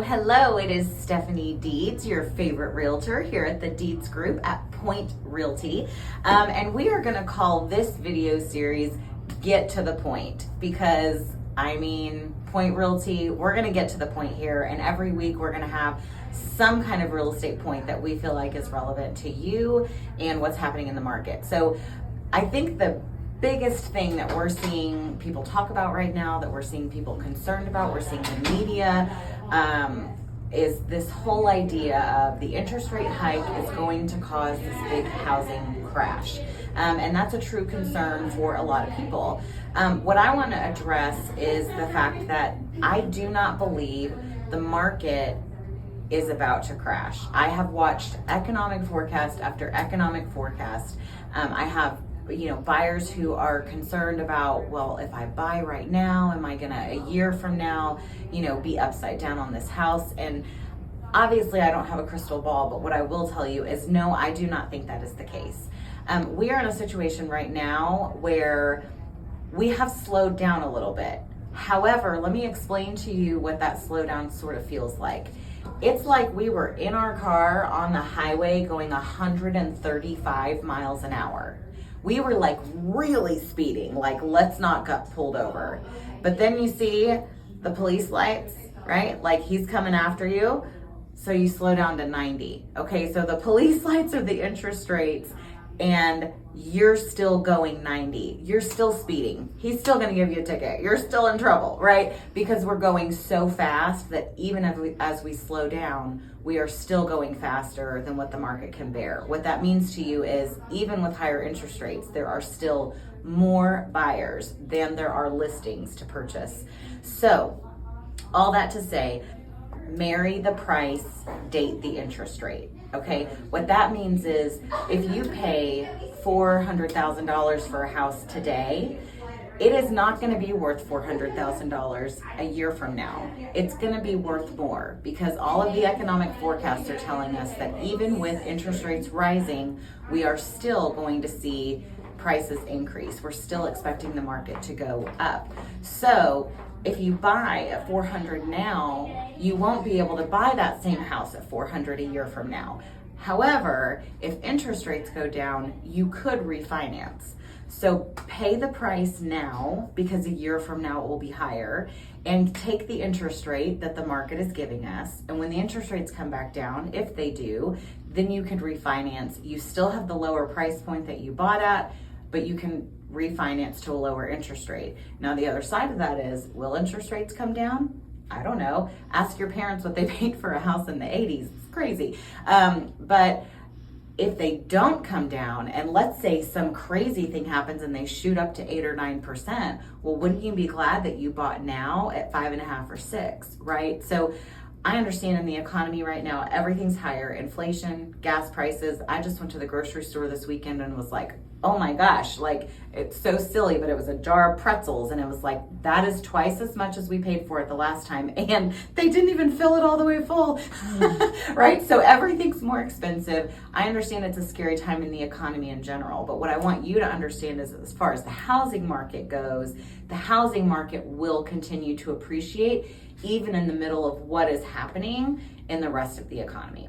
Hello, it is Stephanie Deeds, your favorite realtor here at the Deeds Group at Point Realty. And we are gonna call this video series Get to the Point because, Point Realty, we're gonna get to the point here, and every week we're gonna have some kind of real estate point that we feel like is relevant to you and what's happening in the market. So I think the biggest thing that we're seeing people talk about right now, that we're seeing people concerned about, we're seeing the media, is this whole idea of the interest rate hike is going to cause this big housing crash. And that's a true concern for a lot of people. What I want to address is the fact that I do not believe the market is about to crash. I have watched economic forecast after economic forecast. I have buyers who are concerned about, well, if I buy right now, am I gonna a year from now, be upside down on this house? And obviously I don't have a crystal ball, but what I will tell you is no, I do not think that is the case. We are in a situation right now where we have slowed down a little bit. However, let me explain to you what that slowdown sort of feels like. It's like we were in our car on the highway going 135 miles an hour. We were like really speeding, like let's not get pulled over. But then you see the police lights, right? Like he's coming after you. So you slow down to 90. Okay, so the police lights are the interest rates and you're still going 90. You're still speeding. He's still gonna give you a ticket. You're still in trouble, right? Because we're going so fast that even as we slow down, we are still going faster than what the market can bear. What that means to you is even with higher interest rates, there are still more buyers than there are listings to purchase. So all that to say, marry the price, date the interest rate. Okay, what that means is if you pay $400,000 for a house today, it is not going to be worth $400,000 a year from now. It's going to be worth more because all of the economic forecasts are telling us that even with interest rates rising, we are still going to see prices increase. We're still expecting the market to go up. So if you buy at 400 now, you won't be able to buy that same house at 400 a year from now. However, if interest rates go down, you could refinance. So pay the price now because a year from now it will be higher, and take the interest rate that the market is giving us. And when the interest rates come back down, if they do, then you can refinance. You still have the lower price point that you bought at, but you can refinance to a lower interest rate. Now, the other side of that is, will interest rates come down? I don't know. Ask your parents what they paid for a house in the 80s. It's crazy. But if they don't come down, and let's say some crazy thing happens and they shoot up to 8 or 9%, well, wouldn't you be glad that you bought now at 5.5 or 6, right? So I understand in the economy right now, everything's higher. Inflation, gas prices. I just went to the grocery store this weekend and was like, oh my gosh, like it's so silly, but it was a jar of pretzels and it was like, that is twice as much as we paid for it the last time. And they didn't even fill it all the way full, right? So everything's more expensive. I understand it's a scary time in the economy in general, but what I want you to understand is as far as the housing market goes, the housing market will continue to appreciate even in the middle of what is happening in the rest of the economy.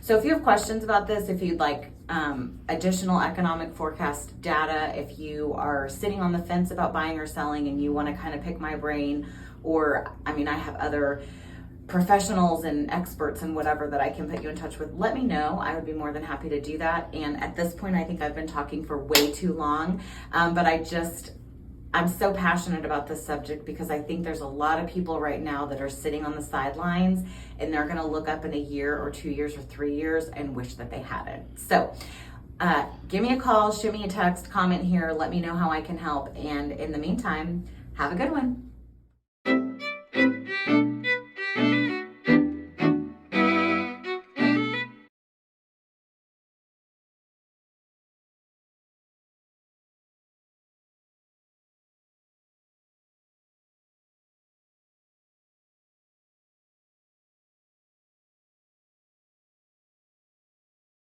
So if you have questions about this, if you'd like additional economic forecast data, if you are sitting on the fence about buying or selling and you want to kind of pick my brain, or I have other professionals and experts and whatever that I can put you in touch with, let me know. I would be more than happy to do that. And at this point, I think I've been talking for way too long, but I'm so passionate about this subject because I think there's a lot of people right now that are sitting on the sidelines and they're going to look up in a year or 2 years or 3 years and wish that they hadn't. So give me a call, shoot me a text, comment here, let me know how I can help. And in the meantime, have a good one.